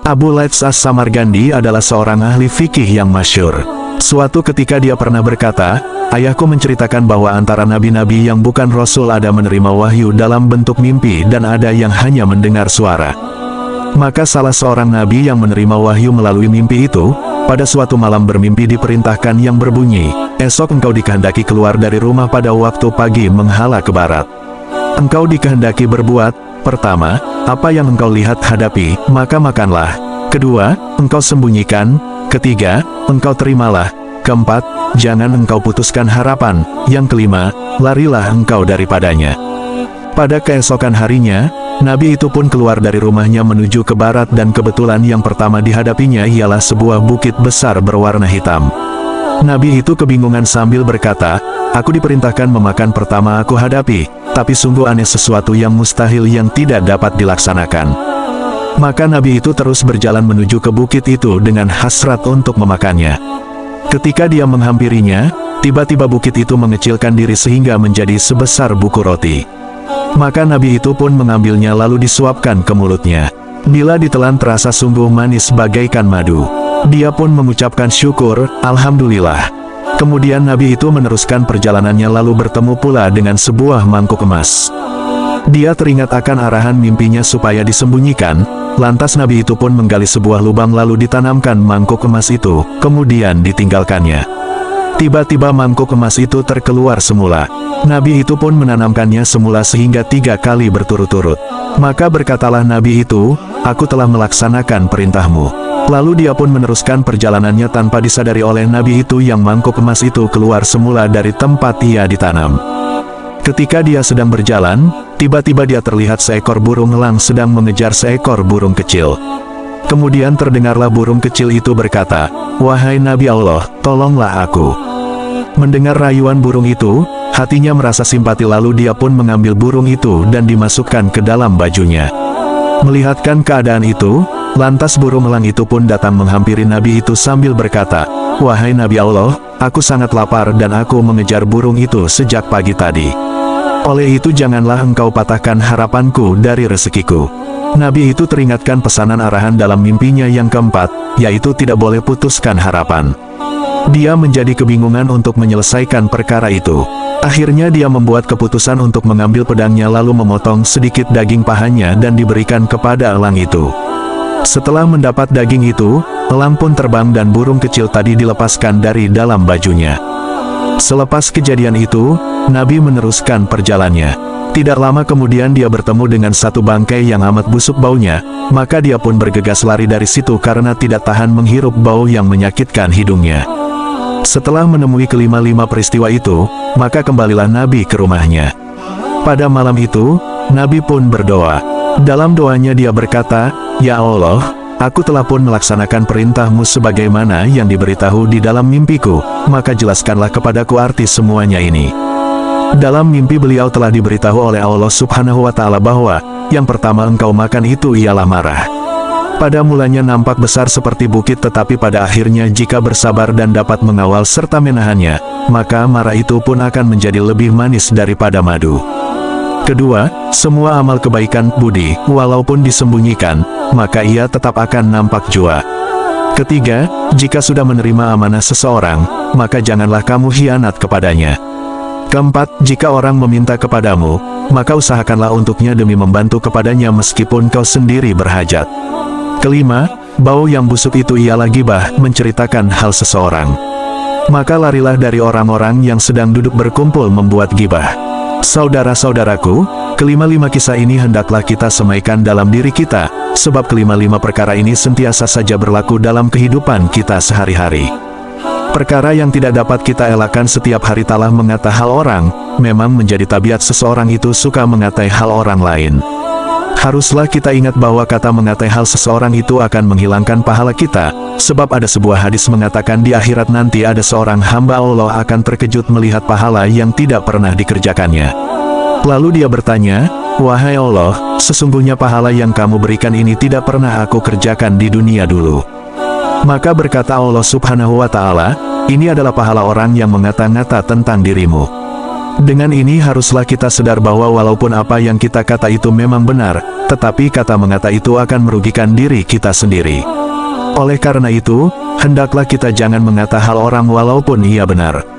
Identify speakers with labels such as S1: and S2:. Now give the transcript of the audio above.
S1: Abu Laits As-Samarqandi adalah seorang ahli fikih yang masyhur. Suatu ketika dia pernah berkata, "Ayahku menceritakan bahwa antara nabi-nabi yang bukan rasul ada menerima wahyu dalam bentuk mimpi dan ada yang hanya mendengar suara. Maka salah seorang nabi yang menerima wahyu melalui mimpi itu, pada suatu malam bermimpi diperintahkan yang berbunyi, 'Esok engkau dikehendaki keluar dari rumah pada waktu pagi menghala ke barat. Engkau dikehendaki berbuat, pertama, apa yang engkau lihat hadapi, maka makanlah. Kedua, engkau sembunyikan. Ketiga, engkau terimalah. Keempat, jangan engkau putuskan harapan. Yang kelima, larilah engkau daripadanya.' Pada keesokan harinya, nabi itu pun keluar dari rumahnya menuju ke barat dan kebetulan yang pertama dihadapinya ialah sebuah bukit besar berwarna hitam. Nabi itu kebingungan sambil berkata, 'Aku diperintahkan memakan pertama aku hadapi, tapi sungguh aneh sesuatu yang mustahil yang tidak dapat dilaksanakan.' Maka nabi itu terus berjalan menuju ke bukit itu dengan hasrat untuk memakannya. Ketika dia menghampirinya, tiba-tiba bukit itu mengecilkan diri sehingga menjadi sebesar buku roti. Maka nabi itu pun mengambilnya lalu disuapkan ke mulutnya. Bila ditelan terasa sungguh manis bagaikan madu. Dia pun mengucapkan syukur, 'Alhamdulillah.' Kemudian nabi itu meneruskan perjalanannya lalu bertemu pula dengan sebuah mangkuk emas. Dia teringat akan arahan mimpinya supaya disembunyikan, lantas nabi itu pun menggali sebuah lubang lalu ditanamkan mangkuk emas itu, kemudian ditinggalkannya. Tiba-tiba mangkuk emas itu terkeluar semula. Nabi itu pun menanamkannya semula sehingga 3 kali berturut-turut. Maka berkatalah nabi itu, 'Aku telah melaksanakan perintahmu.' Lalu dia pun meneruskan perjalanannya tanpa disadari oleh nabi itu yang mangkuk emas itu keluar semula dari tempat ia ditanam. Ketika dia sedang berjalan, tiba-tiba dia terlihat seekor burung elang sedang mengejar seekor burung kecil. Kemudian terdengarlah burung kecil itu berkata, 'Wahai Nabi Allah, tolonglah aku.' Mendengar rayuan burung itu, hatinya merasa simpati lalu dia pun mengambil burung itu dan dimasukkan ke dalam bajunya. Melihatkan keadaan itu, lantas burung elang itu pun datang menghampiri Nabi itu sambil berkata, 'Wahai Nabi Allah, aku sangat lapar dan aku mengejar burung itu sejak pagi tadi. Oleh itu janganlah engkau patahkan harapanku dari rezekiku.' Nabi itu teringatkan pesanan arahan dalam mimpinya yang keempat, yaitu tidak boleh putuskan harapan. Dia menjadi kebingungan untuk menyelesaikan perkara itu. Akhirnya dia membuat keputusan untuk mengambil pedangnya lalu memotong sedikit daging pahanya dan diberikan kepada elang itu. Setelah mendapat daging itu, elang pun terbang dan burung kecil tadi dilepaskan dari dalam bajunya. Selepas kejadian itu, Nabi meneruskan perjalanannya. Tidak lama kemudian dia bertemu dengan satu bangkai yang amat busuk baunya, maka dia pun bergegas lari dari situ karena tidak tahan menghirup bau yang menyakitkan hidungnya. Setelah menemui kelima-lima peristiwa itu, maka kembalilah Nabi ke rumahnya. Pada malam itu, Nabi pun berdoa. Dalam doanya dia berkata, 'Ya Allah, aku telah pun melaksanakan perintahmu sebagaimana yang diberitahu di dalam mimpiku, maka jelaskanlah kepadaku arti semuanya ini.' Dalam mimpi beliau telah diberitahu oleh Allah Subhanahu wa Ta'ala bahwa, yang pertama engkau makan itu ialah marah. Pada mulanya nampak besar seperti bukit tetapi pada akhirnya jika bersabar dan dapat mengawal serta menahannya, maka marah itu pun akan menjadi lebih manis daripada madu. Kedua, semua amal kebaikan budi, walaupun disembunyikan, maka ia tetap akan nampak jua. Ketiga, jika sudah menerima amanah seseorang, maka janganlah kamu khianat kepadanya. Keempat, jika orang meminta kepadamu, maka usahakanlah untuknya demi membantu kepadanya meskipun kau sendiri berhajat. Kelima, bau yang busuk itu ialah gibah, menceritakan hal seseorang. Maka larilah dari orang-orang yang sedang duduk berkumpul membuat gibah. Saudara-saudaraku, kelima-lima kisah ini hendaklah kita semaikan dalam diri kita, sebab kelima-lima perkara ini sentiasa saja berlaku dalam kehidupan kita sehari-hari. Perkara yang tidak dapat kita elakkan setiap hari talah mengata hal orang, memang menjadi tabiat seseorang itu suka mengatai hal orang lain. Haruslah kita ingat bahwa kata mengatai hal seseorang itu akan menghilangkan pahala kita, sebab ada sebuah hadis mengatakan di akhirat nanti ada seorang hamba Allah akan terkejut melihat pahala yang tidak pernah dikerjakannya. Lalu dia bertanya, "Wahai Allah, sesungguhnya pahala yang kamu berikan ini tidak pernah aku kerjakan di dunia dulu." Maka berkata Allah Subhanahu wa Ta'ala, "Ini adalah pahala orang yang mengata-ngata tentang dirimu." Dengan ini haruslah kita sadar bahwa walaupun apa yang kita kata itu memang benar, tetapi kata mengata itu akan merugikan diri kita sendiri. Oleh karena itu, hendaklah kita jangan mengata hal orang walaupun ia benar.